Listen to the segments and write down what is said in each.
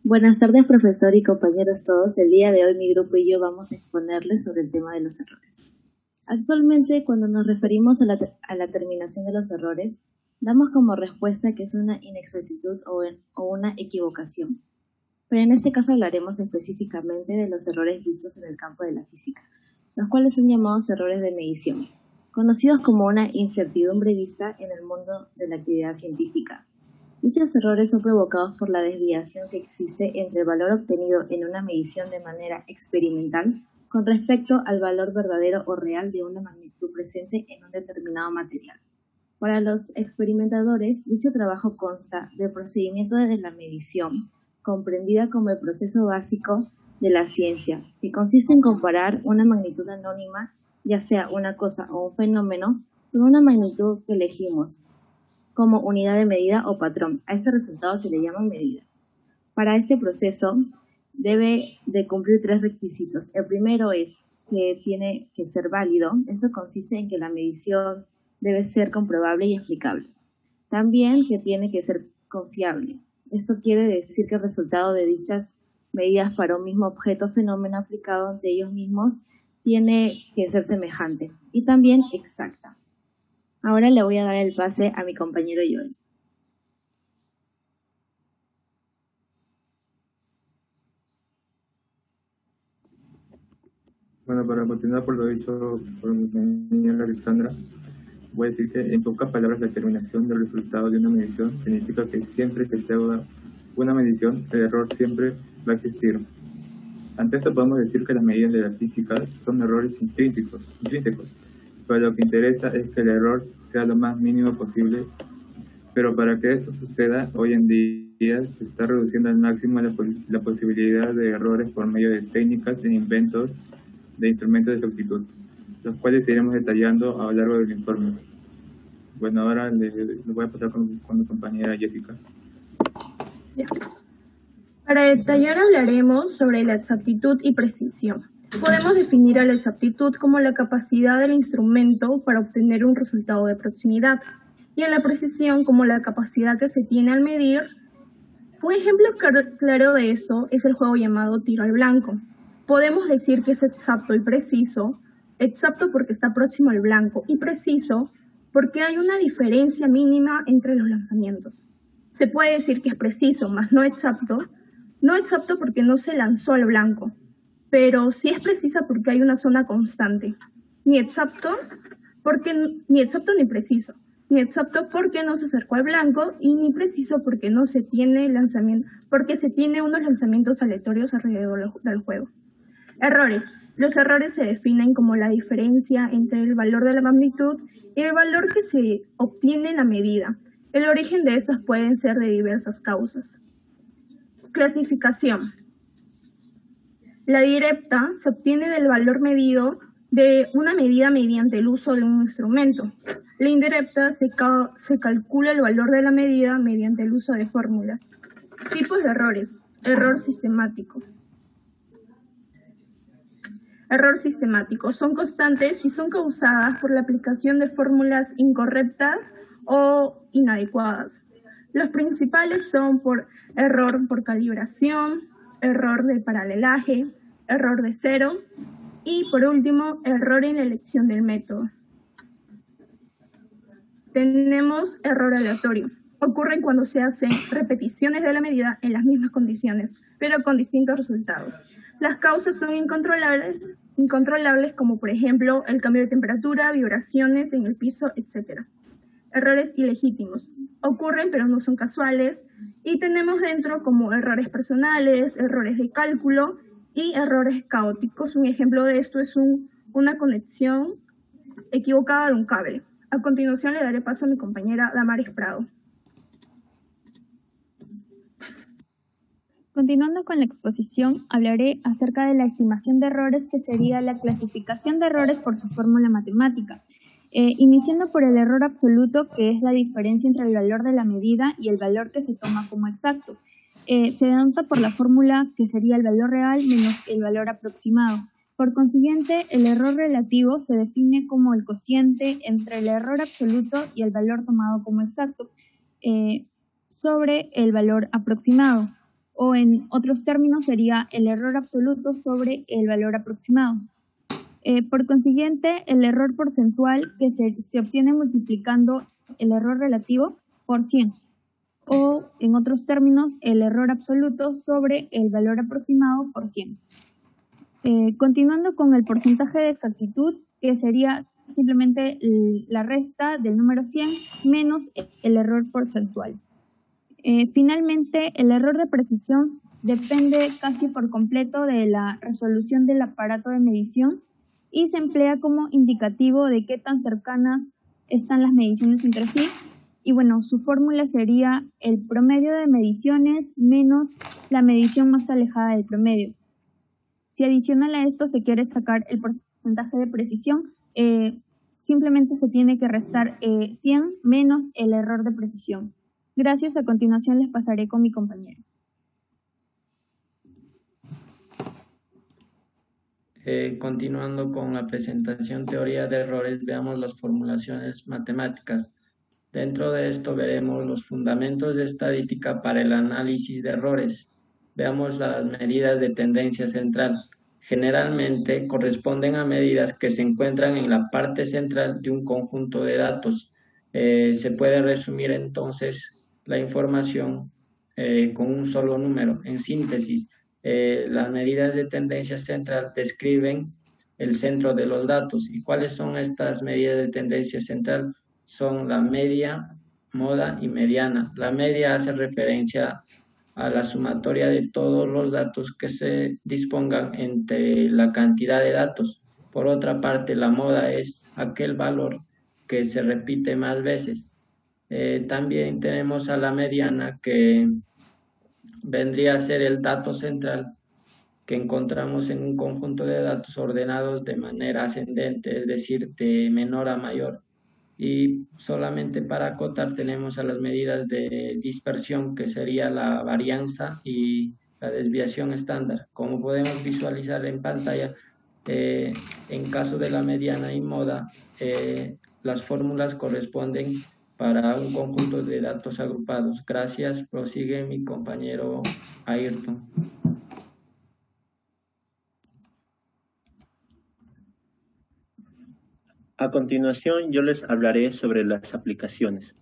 Buenas tardes, profesor y compañeros todos. El día de hoy mi grupo y yo vamos a exponerles sobre el tema de los errores. Actualmente, cuando nos referimos a la terminación de los errores, damos como respuesta que es una inexactitud o una equivocación. Pero en este caso hablaremos específicamente de los errores vistos en el campo de la física, los cuales son llamados errores de medición, conocidos como una incertidumbre vista en el mundo de la actividad científica. Dichos errores son provocados por la desviación que existe entre el valor obtenido en una medición de manera experimental con respecto al valor verdadero o real de una magnitud presente en un determinado material. Para los experimentadores, dicho trabajo consta del procedimiento de la medición, comprendida como el proceso básico de la ciencia, que consiste en comparar una magnitud anónima, ya sea una cosa o un fenómeno, con una magnitud que elegimos como unidad de medida o patrón. A este resultado se le llama medida. Para este proceso debe de cumplir 3 requisitos. El primero es que tiene que ser válido. Esto consiste en que la medición debe ser comprobable y explicable. También que tiene que ser confiable. Esto quiere decir que el resultado de dichas medidas para un mismo objeto o fenómeno aplicado ante ellos mismos tiene que ser semejante y también exacta. Ahora le voy a dar el pase a mi compañero Joel. Bueno, para continuar por lo dicho por mi compañera Alexandra, voy a decir que en pocas palabras la determinación del resultado de una medición significa que siempre que se haga una medición, el error siempre va a existir. Ante esto podemos decir que las medidas de la física son errores intrínsecos, pero lo que interesa es que el error sea lo más mínimo posible. Pero para que esto suceda, hoy en día se está reduciendo al máximo la posibilidad de errores por medio de técnicas e inventos de instrumentos de exactitud, los cuales iremos detallando a lo largo del informe. Bueno, ahora le voy a pasar con mi compañera Jessica. Ya. Para detallar hablaremos sobre la exactitud y precisión. Podemos definir a la exactitud como la capacidad del instrumento para obtener un resultado de proximidad y a la precisión como la capacidad que se tiene al medir. Un ejemplo claro de esto es el juego llamado tiro al blanco. Podemos decir que es exacto y preciso, exacto porque está próximo al blanco y preciso porque hay una diferencia mínima entre los lanzamientos. Se puede decir que es preciso, más no exacto porque no se lanzó al blanco, pero sí es precisa porque hay una zona constante. Ni exacto ni preciso. Ni exacto porque no se acercó al blanco y ni preciso porque no se tiene lanzamiento, porque se tiene unos lanzamientos aleatorios alrededor del juego. Errores. Los errores se definen como la diferencia entre el valor de la magnitud y el valor que se obtiene en la medida. El origen de estas pueden ser de diversas causas. Clasificación. La directa se obtiene del valor medido de una medida mediante el uso de un instrumento. La indirecta se calcula el valor de la medida mediante el uso de fórmulas. Tipos de errores. Error sistemático. Error sistemático. Son constantes y son causadas por la aplicación de fórmulas incorrectas o inadecuadas. Los principales son por error por calibración, error de paralelaje, error de cero y, por último, error en la elección del método. Tenemos error aleatorio. Ocurren cuando se hacen repeticiones de la medida en las mismas condiciones, pero con distintos resultados. Las causas son incontrolables como, por ejemplo, el cambio de temperatura, vibraciones en el piso, etc. Errores ilegítimos. Ocurren pero no son casuales y tenemos dentro como errores personales, errores de cálculo y errores caóticos. Un ejemplo de esto es una conexión equivocada de un cable. A continuación le daré paso a mi compañera Damaris Prado. Continuando con la exposición, hablaré acerca de la estimación de errores, que sería la clasificación de errores por su fórmula matemática. Iniciando por el error absoluto, que es la diferencia entre el valor de la medida y el valor que se toma como exacto. Se denota por la fórmula que sería el valor real menos el valor aproximado. Por consiguiente, el error relativo se define como el cociente entre el error absoluto y el valor tomado como exacto sobre el valor aproximado. o en otros términos sería el error absoluto sobre el valor aproximado. Por consiguiente, el error porcentual que se obtiene multiplicando el error relativo por 100, o en otros términos, el error absoluto sobre el valor aproximado por 100. Continuando con el porcentaje de exactitud, que sería simplemente la resta del número 100 menos el error porcentual. Finalmente, el error de precisión depende casi por completo de la resolución del aparato de medición y se emplea como indicativo de qué tan cercanas están las mediciones entre sí. Y bueno, su fórmula sería el promedio de mediciones menos la medición más alejada del promedio. Si adicional a esto se quiere sacar el porcentaje de precisión, simplemente se tiene que restar 100 menos el error de precisión. Gracias, a continuación les pasaré con mi compañero. Continuando con la presentación teoría de errores, veamos las formulaciones matemáticas. Dentro de esto veremos los fundamentos de estadística para el análisis de errores. Veamos las medidas de tendencia central. Generalmente corresponden a medidas que se encuentran en la parte central de un conjunto de datos. Se puede resumir entonces la información con un solo número. En síntesis, las medidas de tendencia central describen el centro de los datos. ¿Y cuáles son estas medidas de tendencia central? Son la media, moda y mediana. La media hace referencia a la sumatoria de todos los datos que se dispongan entre la cantidad de datos. Por otra parte, la moda es aquel valor que se repite más veces. También tenemos a la mediana, que vendría a ser el dato central que encontramos en un conjunto de datos ordenados de manera ascendente, es decir, de menor a mayor. Y solamente para acotar tenemos a las medidas de dispersión, que sería la varianza y la desviación estándar. Como podemos visualizar en pantalla, en caso de la mediana y moda, las fórmulas corresponden para un conjunto de datos agrupados. Gracias. Prosigue mi compañero Ayrton. A continuación, yo les hablaré sobre las aplicaciones.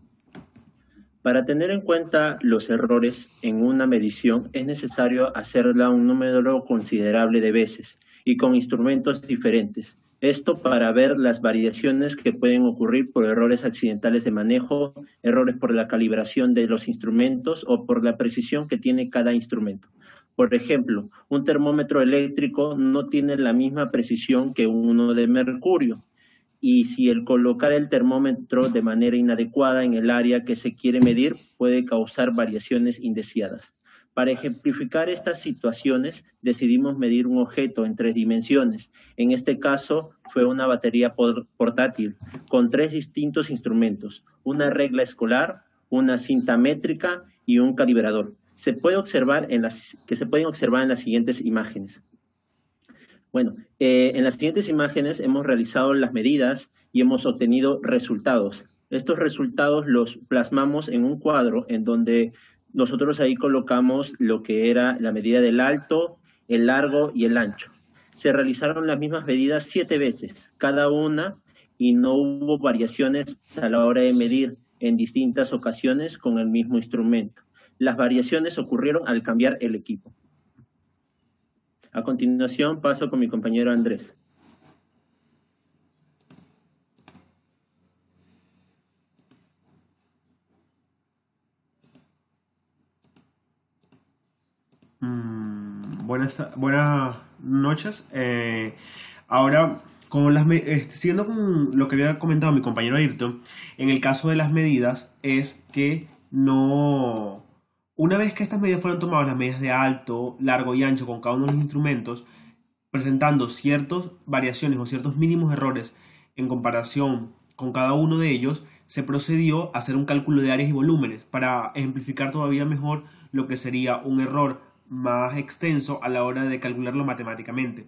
Para tener en cuenta los errores en una medición, es necesario hacerla un número considerable de veces y con instrumentos diferentes. Esto para ver las variaciones que pueden ocurrir por errores accidentales de manejo, errores por la calibración de los instrumentos o por la precisión que tiene cada instrumento. Por ejemplo, un termómetro eléctrico no tiene la misma precisión que uno de mercurio. Y si el colocar el termómetro de manera inadecuada en el área que se quiere medir puede causar variaciones indeseadas. Para ejemplificar estas situaciones, decidimos medir un objeto en 3 dimensiones. En este caso, fue una batería portátil con 3 distintos instrumentos: una regla escolar, una cinta métrica y un calibrador. Se pueden observar en las siguientes imágenes. Bueno, en las siguientes imágenes hemos realizado las medidas y hemos obtenido resultados. Estos resultados los plasmamos en un cuadro en donde nosotros ahí colocamos lo que era la medida del alto, el largo y el ancho. Se realizaron las mismas medidas 7 veces, cada una, y no hubo variaciones a la hora de medir en distintas ocasiones con el mismo instrumento. Las variaciones ocurrieron al cambiar el equipo. A continuación paso con mi compañero Andrés. Buenas noches. Ahora, siguiendo con lo que había comentado mi compañero Ayrton, en el caso de las medidas es que no... Una vez que estas medidas fueron tomadas, las medidas de alto, largo y ancho con cada uno de los instrumentos, presentando ciertas variaciones o ciertos mínimos errores en comparación con cada uno de ellos, se procedió a hacer un cálculo de áreas y volúmenes para ejemplificar todavía mejor lo que sería un error más extenso a la hora de calcularlo matemáticamente.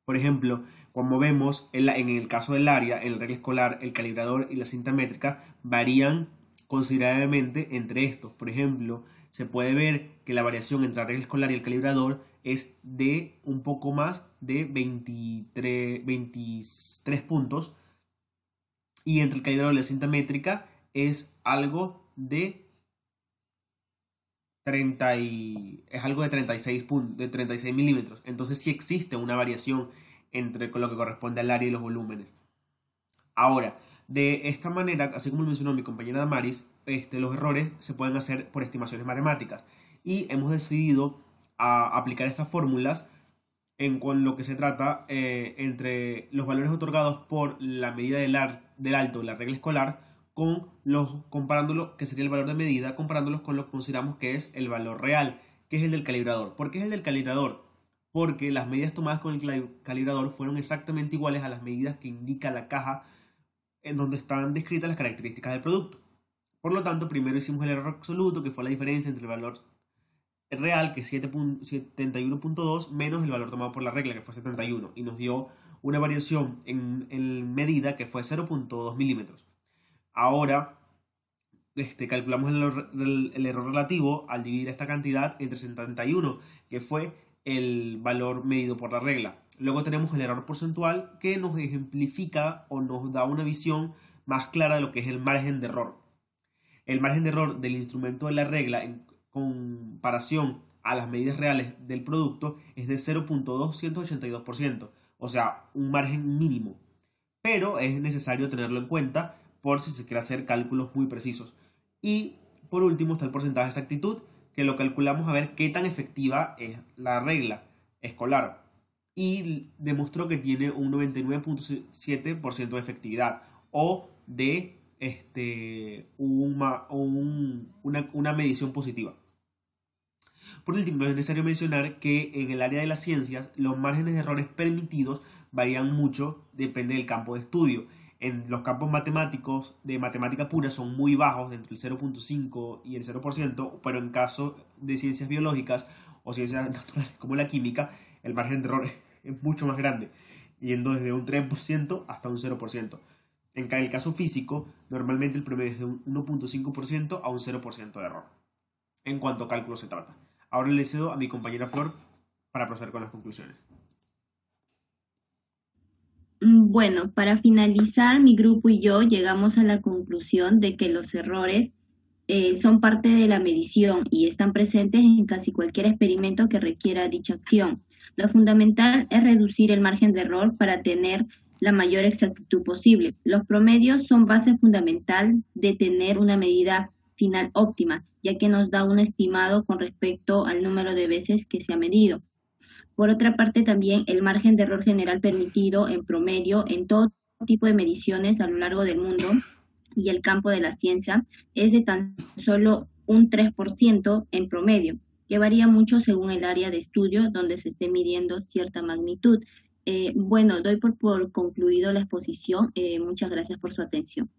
Por ejemplo, como vemos, en el caso del área, el regla escolar, el calibrador y la cinta métrica varían considerablemente entre estos. Por ejemplo, se puede ver que la variación entre la regla escolar y el calibrador es de un poco más de 23 puntos, y entre el calibrador y la cinta métrica es algo de 36 milímetros. Entonces sí existe una variación entre lo que corresponde al área y los volúmenes. Ahora, de esta manera, así como lo mencionó mi compañera Damaris, los errores se pueden hacer por estimaciones matemáticas, y hemos decidido aplicar estas fórmulas con lo que se trata entre los valores otorgados por la medida del alto, la regla escolar, comparándolo, que sería el valor de medida, comparándolos con lo que consideramos que es el valor real, que es el del calibrador. ¿Por qué es el del calibrador? Porque las medidas tomadas con el calibrador fueron exactamente iguales a las medidas que indica la caja en donde están descritas las características del producto. Por lo tanto, primero hicimos el error absoluto, que fue la diferencia entre el valor real, que es 71.2, menos el valor tomado por la regla, que fue 71, y nos dio una variación en medida que fue 0.2 milímetros. Ahora calculamos el error relativo al dividir esta cantidad entre 71, que fue el valor medido por la regla. Luego tenemos el error porcentual, que nos ejemplifica o nos da una visión más clara de lo que es el margen de error. El margen de error del instrumento de la regla en comparación a las medidas reales del producto es de 0.282%, o sea, un margen mínimo, pero es necesario tenerlo en cuenta por si se quiere hacer cálculos muy precisos. Y por último está el porcentaje de exactitud, que lo calculamos a ver qué tan efectiva es la regla escolar, y demostró que tiene un 99.7% de efectividad, o de una medición positiva. Por último, es necesario mencionar que en el área de las ciencias los márgenes de errores permitidos varían mucho, depende del campo de estudio. En los campos matemáticos de matemática pura son muy bajos, entre el 0.5 y el 0%, pero en caso de ciencias biológicas o ciencias naturales como la química, el margen de error es mucho más grande, yendo desde un 3% hasta un 0%. En el caso físico, normalmente el promedio es de un 1.5% a un 0% de error, en cuanto a cálculo se trata. Ahora le cedo a mi compañera Flor para proceder con las conclusiones. Bueno, para finalizar, mi grupo y yo llegamos a la conclusión de que los errores son parte de la medición y están presentes en casi cualquier experimento que requiera dicha acción. Lo fundamental es reducir el margen de error para tener la mayor exactitud posible. Los promedios son base fundamental de tener una medida final óptima, ya que nos da un estimado con respecto al número de veces que se ha medido. Por otra parte, también el margen de error general permitido en promedio en todo tipo de mediciones a lo largo del mundo y el campo de la ciencia es de tan solo un 3% en promedio, que varía mucho según el área de estudio donde se esté midiendo cierta magnitud. Bueno, doy por concluido la exposición. Muchas gracias por su atención.